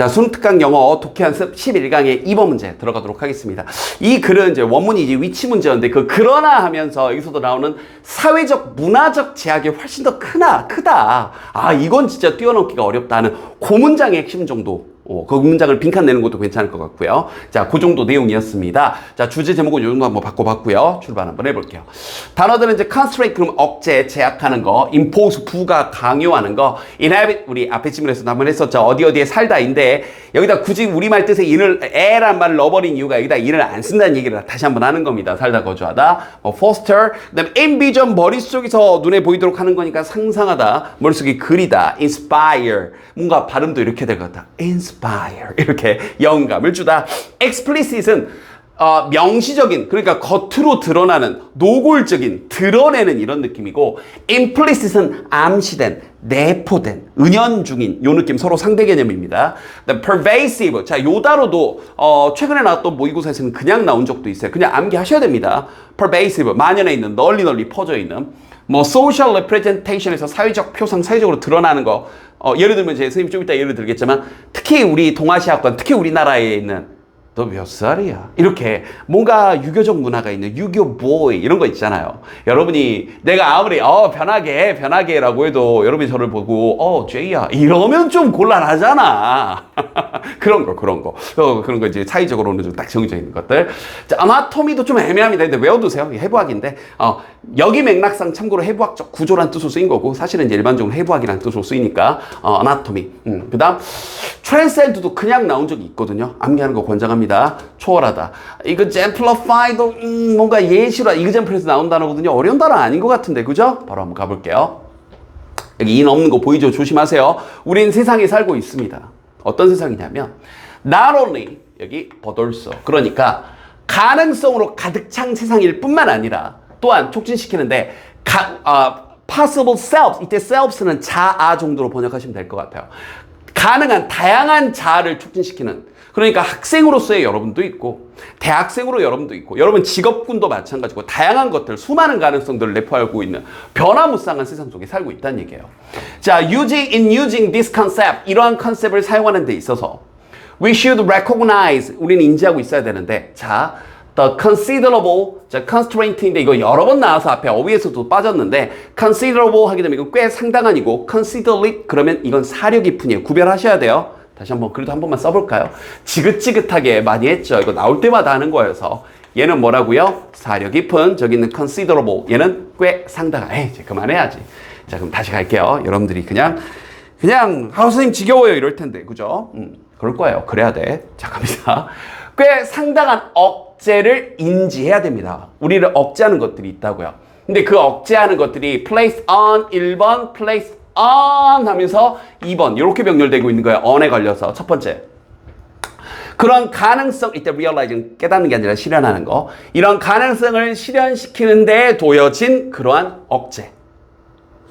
자, 수능특강 영어 독해 연습 11강의 2번 문제 들어가도록 하겠습니다. 이 글은 이제 원문이 이제 위치 문제였는데 그러나 하면서 여기서도 나오는 사회적, 문화적 제약이 훨씬 더 크다. 아, 이건 진짜 뛰어넘기가 어렵다는 그 문장의 핵심 정도. 그 문장을 빈칸 내는 것도 괜찮을 것 같고요. 자, 그 정도 내용이었습니다. 자, 주제 제목은 요 정도 한번 바꿔봤고요. 출발 한번 해볼게요. 단어들은 이제 constraint, 그럼 억제, 제약하는 거, impose, 부가, 강요하는 거, inhabit, 우리 앞에 질문에서도 한번 했었죠. 어디에 살다인데, 여기다 굳이 우리말 뜻의 애란 말을 넣어버린 이유가 여기다 in을 안 쓴다는 얘기를 다시 한번 하는 겁니다. 살다, 거주하다. foster, 그 다음에 envision, 머릿속에서 눈에 보이도록 하는 거니까 상상하다, 머릿속에 그리다, inspire, 뭔가 발음도 이렇게 될 것 같다. inspire, 이렇게 영감을 주다. explicit은 명시적인, 그러니까 겉으로 드러나는, 노골적인, 드러내는 이런 느낌이고, implicit은 암시된, 내포된, 은연중인 요 느낌, 서로 상대 개념입니다. pervasive, 자, 요 단어도 최근에 나왔던 모의고사에서는 그냥 나온 적도 있어요. 그냥 암기하셔야 됩니다. pervasive, 만연해 있는, 널리 퍼져 있는. 뭐 social representation에서 사회적 표상, 사회적으로 드러나는 거. 예를 들면 제 선생님 좀 이따 예를 들겠지만, 특히 우리 동아시아권, 특히 우리나라에 있는, 너 몇 살이야? 이렇게 뭔가 유교적 문화가 있는 유교 보이 이런 거 있잖아요. 여러분이 내가 아무리 편하게 라고 해도 여러분이 저를 보고 제이야 이러면 좀 곤란하잖아. 그런 거 이제 사회적으로는 좀 딱 정해져 있는 것들. 자, 아나토미도 좀 애매합니다. 근데 외워두세요. 해부학인데 여기 맥락상 참고로 해부학적 구조란 뜻으로 쓰인 거고, 사실은 이제 일반적으로 해부학이라는 뜻으로 쓰이니까 아나토미. 그다음 트랜센드도 그냥 나온 적이 있거든요. 암기하는 거 권장합니다. 초월하다. 이거 exemplify도 뭔가 예시로 example에서 나온 단어거든요. 어려운 단어 아닌 것 같은데, 그죠? 바로 한번 가볼게요. 여기 인 없는 거 보이죠? 조심하세요. 우린 세상에 살고 있습니다. 어떤 세상이냐면 not only, 여기 but also, 그러니까 가능성으로 가득 찬 세상일 뿐만 아니라 또한 촉진시키는데 possible selves, 이때 selves는 자아 정도로 번역하시면 될 것 같아요. 가능한 다양한 자아를 촉진시키는, 그러니까 학생으로서의 여러분도 있고 대학생으로 여러분도 있고 여러분 직업군도 마찬가지고 다양한 것들, 수많은 가능성들을 내포하고 있는 변화무쌍한 세상 속에 살고 있다는 얘기예요. 자, using this concept, 이러한 컨셉을 사용하는 데 있어서 we should recognize, 우리는 인지하고 있어야 되는데, 자, the considerable, 자, constraint인데 이거 여러 번 나와서 앞에 어휘에서도 빠졌는데, considerable 하게 되면 이거 꽤 상당한이고, considerate 그러면 이건 사려 깊은이에요. 구별하셔야 돼요. 다시 한번 그래도 한 번만 써볼까요? 지긋지긋하게 많이 했죠. 이거 나올 때마다 하는 거여서. 얘는 뭐라고요? 사려 깊은, 저기 있는 considerable, 얘는 꽤 상당한. 이제 그만해야지. 자, 그럼 다시 갈게요. 여러분들이 그냥 선생님 지겨워요 이럴 텐데, 그죠? 그럴 거예요. 그래야 돼. 자, 갑니다. 꽤 상당한 억제를 인지해야 됩니다. 우리를 억제하는 것들이 있다고요. 근데 그 억제하는 것들이 place on 1번, place on 하면서 2번 이렇게 병렬되고 있는 거예요. on에 걸려서. 첫 번째, 그런 가능성, 이때 realizing, 깨닫는 게 아니라 실현하는 거, 이런 가능성을 실현시키는 데 도여진 그러한 억제.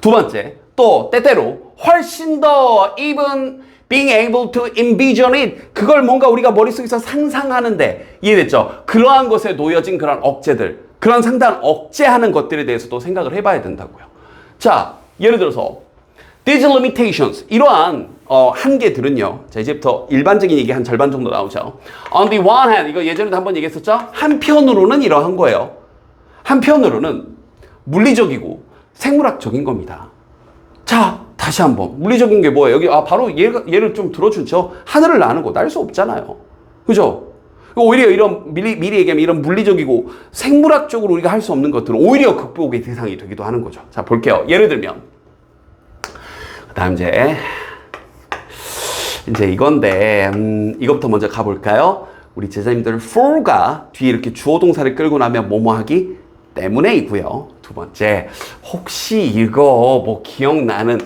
두 번째, 또 때때로 훨씬 더 even being able to envision it, 그걸 뭔가 우리가 머릿속에서 상상하는데, 이해됐죠? 그러한 것에 놓여진 그런 억제들, 그런 상당한 억제하는 것들에 대해서도 생각을 해봐야 된다고요. 자, 예를 들어서 these limitations, 이러한 한계들은요. 자, 이제부터 일반적인 얘기 한 절반 정도 나오죠. On the one hand, 이거 예전에도 한번 얘기했었죠? 한편으로는 이러한 거예요. 한편으로는 물리적이고 생물학적인 겁니다. 자, 다시 한번 물리적인 게 뭐예요? 여기 바로 얘를 좀 들어주죠. 하늘을 나는 거 날 수 없잖아요. 그죠? 오히려 이런 미리 얘기하면 이런 물리적이고 생물학적으로 우리가 할 수 없는 것들은 오히려 극복의 대상이 되기도 하는 거죠. 자, 볼게요. 예를 들면 그다음 이제 이건데 이것부터 먼저 가볼까요? 우리 제자님들 for가 뒤에 이렇게 주어 동사를 끌고 나면 뭐뭐하기 때문에이고요. 두 번째, 혹시 이거 기억나는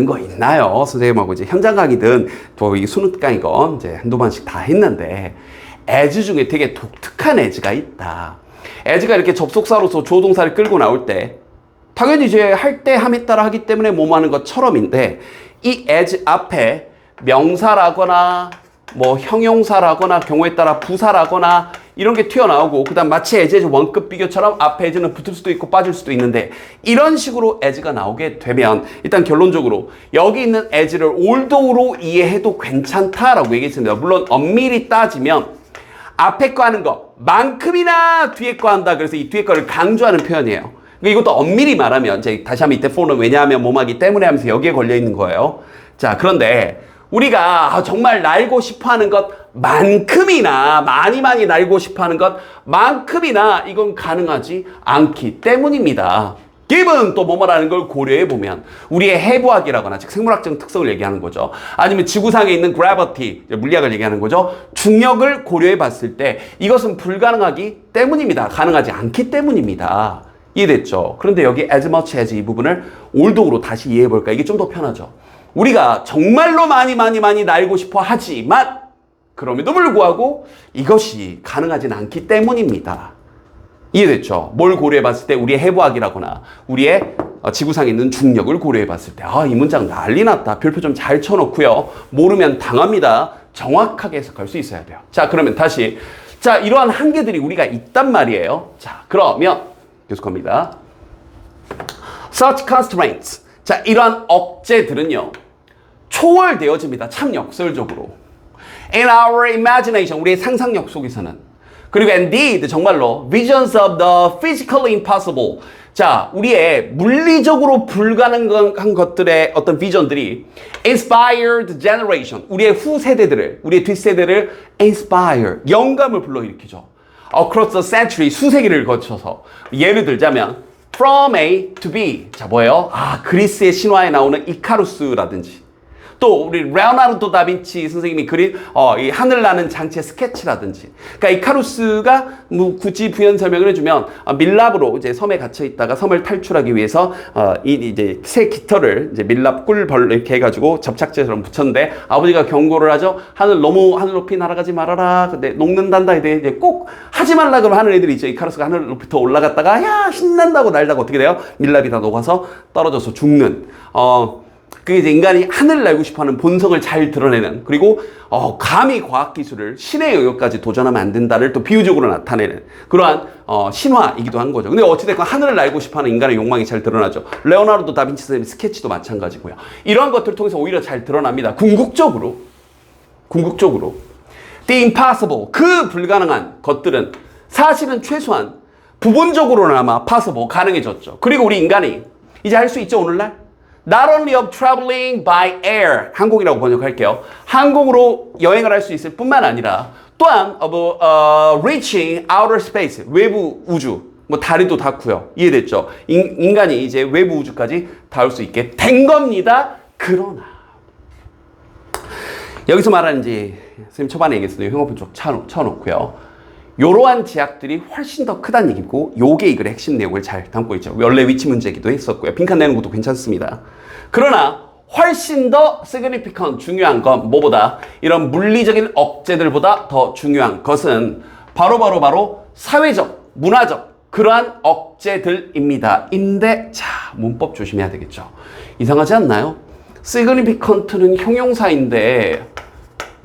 거 있나요? 선생님하고 이제 현장 강의든 또 이 수능 강의건 이제 한두 번씩 다 했는데, as 중에 되게 독특한 as가 있다. as가 이렇게 접속사로서 주어 동사를 끌고 나올 때 당연히 이제 할 때 함에 따라 하기 때문에 뭐뭐 하는 것처럼인데, 이 as 앞에 명사라거나 형용사라거나 경우에 따라 부사라거나 이런 게 튀어나오고 그다음 마치 as 원급 비교처럼 앞에 as는 붙을 수도 있고 빠질 수도 있는데 이런 식으로 as가 나오게 되면 일단 결론적으로 여기 있는 as를 although로 이해해도 괜찮다라고 얘기했습니다. 물론 엄밀히 따지면 앞에 거 하는 거 만큼이나 뒤에 거 한다. 그래서 이 뒤에 거를 강조하는 표현이에요. 이것도 엄밀히 말하면 이제 다시 한번 이때 for는 왜냐하면 뭐하기 때문에 하면서 여기에 걸려 있는 거예요. 자, 그런데 우리가 정말 날고 싶어하는 것만큼이나 많이 날고 싶어하는 것만큼이나 이건 가능하지 않기 때문입니다. given 또 뭐뭐라는 걸 고려해 보면 우리의 해부학이라거나 즉 생물학적 특성을 얘기하는 거죠. 아니면 지구상에 있는 gravity 물리학을 얘기하는 거죠. 중력을 고려해 봤을 때 이것은 불가능하기 때문입니다. 가능하지 않기 때문입니다. 이해됐죠? 그런데 여기 as much as 이 부분을 although로 다시 이해해 볼까? 이게 좀 더 편하죠. 우리가 정말로 많이 날고 싶어 하지만 그럼에도 불구하고 이것이 가능하진 않기 때문입니다. 이해됐죠? 뭘 고려해 봤을 때 우리의 해부학이라거나 우리의 지구상에 있는 중력을 고려해 봤을 때 이 문장 난리 났다. 별표 좀 잘 쳐놓고요. 모르면 당합니다. 정확하게 해석할 수 있어야 돼요. 자, 그러면 다시 자, 이러한 한계들이 우리가 있단 말이에요. 자, 그러면 계속합니다. Such constraints. 자, 이러한 억제들은요. 초월되어집니다. 참 역설적으로. In our imagination, 우리의 상상력 속에서는. 그리고 indeed, 정말로 visions of the physically impossible. 자, 우리의 물리적으로 불가능한 것들의 어떤 비전들이 inspired generation, 우리의 후세대들을, 우리의 뒷세대를 inspire, 영감을 불러일으키죠. Across the century, 수세기를 거쳐서. 예를 들자면 from A to B. 자, 뭐예요? 그리스의 신화에 나오는 이카루스라든지 또 우리 레오나르도 다빈치 선생님이 그린 이 하늘나는 장치의 스케치라든지. 그러니까 이카루스가 뭐 굳이 부연 설명을 해주면 밀랍으로 이제 섬에 갇혀 있다가 섬을 탈출하기 위해서 이제 새 깃털을 이제 밀랍 꿀벌 이렇게 해가지고 접착제처럼 붙였는데 아버지가 경고를 하죠. 하늘 높이 날아가지 말아라. 근데 녹는단다. 이제 꼭 하지 말라 그러면 하는 애들이 있죠. 이카루스가 하늘 높이 더 올라갔다가 야 신난다고 날다가 어떻게 돼요? 밀랍이 다 녹아서 떨어져서 죽는. 그게 이제 인간이 하늘을 날고 싶어하는 본성을 잘 드러내는 그리고 감히 과학기술을 신의 영역까지 도전하면 안 된다를 또 비유적으로 나타내는 그러한 신화이기도 한 거죠. 근데 어찌됐건 하늘을 날고 싶어하는 인간의 욕망이 잘 드러나죠. 레오나르도 다빈치 선생님 스케치도 마찬가지고요. 이러한 것들을 통해서 오히려 잘 드러납니다. 궁극적으로 The impossible, 그 불가능한 것들은 사실은 최소한 부분적으로나마 possible, 가능해졌죠. 그리고 우리 인간이 이제 할 수 있죠, 오늘날? Not only of traveling by air, 항공이라고 번역할게요. 항공으로 여행을 할 수 있을 뿐만 아니라 또한 of reaching outer space, 외부 우주, 뭐 달에도 닿고요. 이해됐죠? 인간이 이제 외부 우주까지 닿을 수 있게 된 겁니다. 그러나 여기서 말하는 이제 선생님 초반에 얘기했어요. 형어표 쪽 쳐놓고요. 이러한 제약들이 훨씬 더 크다는 얘기고 요게 이 글의 핵심 내용을 잘 담고 있죠. 원래 위치 문제이기도 했었고요. 빈칸 내는 것도 괜찮습니다. 그러나 훨씬 더 significant, 중요한 건 뭐보다 이런 물리적인 억제들보다 더 중요한 것은 바로 사회적, 문화적 그러한 억제들입니다. 인데 자, 문법 조심해야 되겠죠. 이상하지 않나요? significant는 형용사인데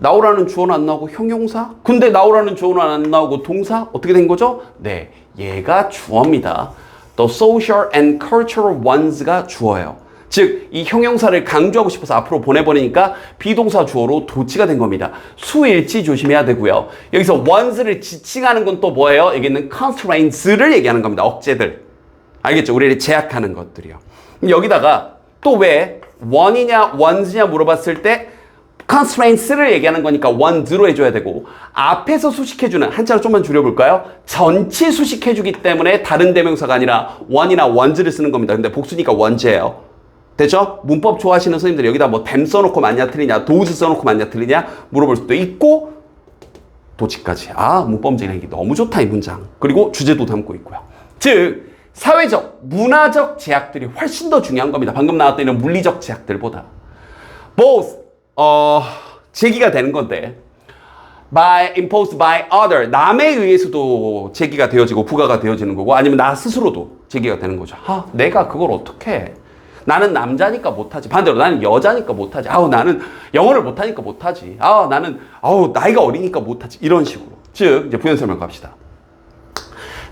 나오라는 주어는 안 나오고 형용사? 근데 나오라는 주어는 안 나오고 동사? 어떻게 된 거죠? 네, 얘가 주어입니다. The social and cultural ones가 주어예요. 즉, 이 형용사를 강조하고 싶어서 앞으로 보내버리니까 비동사 주어로 도치가 된 겁니다. 수일치 조심해야 되고요. 여기서 ones를 지칭하는 건 또 뭐예요? 여기는 constraints를 얘기하는 겁니다. 억제들. 알겠죠? 우리를 제약하는 것들이요. 여기다가 또 왜 one이냐 ones냐 물어봤을 때 constraints를 얘기하는 거니까 ones로 해줘야 되고 앞에서 수식해주는 한자로 좀만 줄여볼까요? 전치 수식해주기 때문에 다른 대명사가 아니라 one이나 ones를 쓰는 겁니다. 근데 복수니까 ones예요. 됐죠? 문법 좋아하시는 선생님들 여기다 뭐 them 써놓고 맞냐 틀리냐 those 써놓고 맞냐 틀리냐 물어볼 수도 있고 도치까지. 문법적인 얘기 너무 좋다 이 문장. 그리고 주제도 담고 있고요. 즉 사회적, 문화적 제약들이 훨씬 더 중요한 겁니다. 방금 나왔던 이런 물리적 제약들보다. both 제기가 되는 건데 imposed by other, 남에 의해서도 제기가 되어지고 부과가 되어지는 거고 아니면 나 스스로도 제기가 되는 거죠. 내가 그걸 어떻게 해? 나는 남자니까 못하지. 반대로 나는 여자니까 못하지. 나는 영어를 못하니까 못하지. 나는 나이가 어리니까 못하지. 이런 식으로. 즉 이제 부연 설명 갑시다.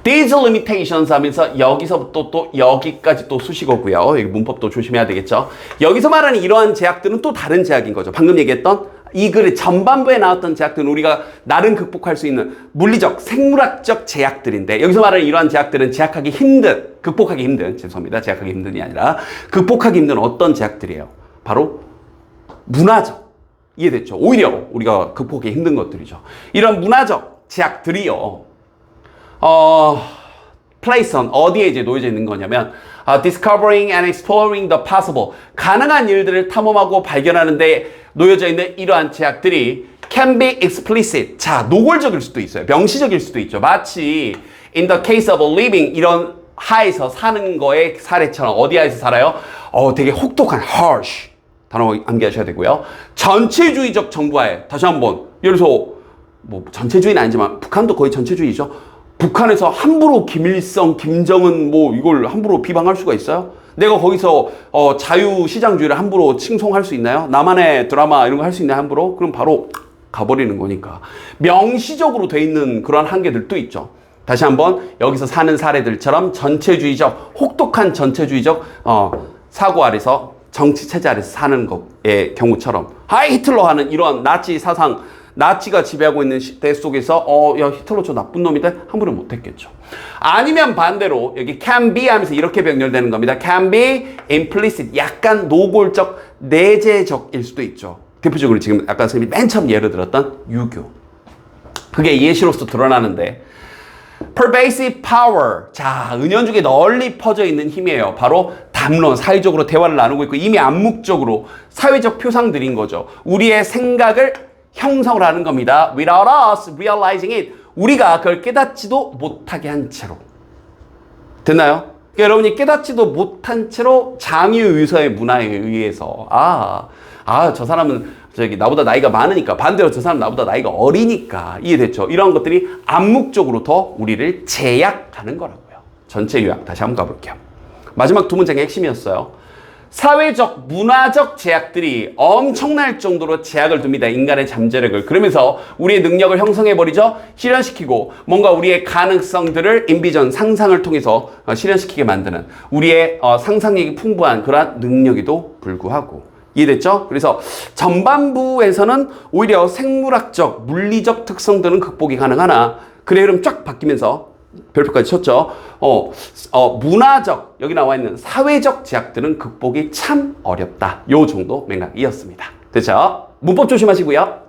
These limitations 하면서 여기서부터 또 여기까지 또 수식어고요. 여기 문법도 조심해야 되겠죠. 여기서 말하는 이러한 제약들은 또 다른 제약인 거죠. 방금 얘기했던 이 글의 전반부에 나왔던 제약들은 우리가 나름 극복할 수 있는 물리적, 생물학적 제약들인데 여기서 말하는 이러한 제약들은 제약하기 힘든, 극복하기 힘든, 죄송합니다. 제약하기 힘든이 아니라 극복하기 힘든 어떤 제약들이에요? 바로 문화적. 이해됐죠? 오히려 우리가 극복하기 힘든 것들이죠. 이런 문화적 제약들이요. place on 어디에 이제 놓여져 있는 거냐면 discovering and exploring the possible 가능한 일들을 탐험하고 발견하는데 놓여져 있는 이러한 제약들이 can be explicit 자 노골적일 수도 있어요. 명시적일 수도 있죠. 마치 in the case of living 이런 하에서 사는 거의 사례처럼 어디 하에서 살아요? 되게 혹독한 harsh 단어 암기하셔야 되고요. 전체주의적 정부하에 다시 한번 예를 들어서 뭐 전체주의는 아니지만 북한도 거의 전체주의죠. 북한에서 함부로 김일성, 김정은 뭐 이걸 함부로 비방할 수가 있어요? 내가 거기서 자유시장주의를 함부로 칭송할 수 있나요? 나만의 드라마 이런 거 할 수 있나요? 함부로? 그럼 바로 가버리는 거니까. 명시적으로 돼 있는 그런 한계들도 있죠. 다시 한번 여기서 사는 사례들처럼 전체주의적, 혹독한 전체주의적 사고 아래서 정치 체제 아래서 사는 것의 경우처럼 하이 히틀러 하는 이런 나치 사상 나치가 지배하고 있는 시대 속에서 야 히틀러 저 나쁜 놈인데 함부로 못했겠죠. 아니면 반대로 여기 can be 하면서 이렇게 병렬되는 겁니다. can be implicit 약간 노골적 내재적일 수도 있죠. 대표적으로 지금 아까 선생님이 맨 처음 예를 들었던 유교. 그게 예시로서 드러나는데 pervasive power 자 은연중에 널리 퍼져 있는 힘이에요. 바로 담론 사회적으로 대화를 나누고 있고 이미 암묵적으로 사회적 표상들인 거죠. 우리의 생각을 형성을 하는 겁니다. Without us realizing it. 우리가 그걸 깨닫지도 못하게 한 채로. 됐나요? 그러니까 여러분이 깨닫지도 못한 채로 장유유서의 문화에 의해서 저 사람은 저기 나보다 나이가 많으니까 반대로 저 사람 나보다 나이가 어리니까 이해됐죠? 이런 것들이 암묵적으로 더 우리를 제약하는 거라고요. 전체 요약 다시 한번 가볼게요. 마지막 두 문장의 핵심이었어요. 사회적, 문화적 제약들이 엄청날 정도로 제약을 둡니다. 인간의 잠재력을. 그러면서 우리의 능력을 형성해버리죠. 실현시키고 뭔가 우리의 가능성들을 인비전, 상상을 통해서 실현시키게 만드는 우리의 상상력이 풍부한 그러한 능력에도 불구하고 이해됐죠? 그래서 전반부에서는 오히려 생물학적, 물리적 특성들은 극복이 가능하나 글의 흐름 쫙 바뀌면서 별표까지 쳤죠. 문화적, 여기 나와 있는 사회적 제약들은 극복이 참 어렵다. 요 정도 맥락이었습니다. 됐죠? 문법 조심하시고요.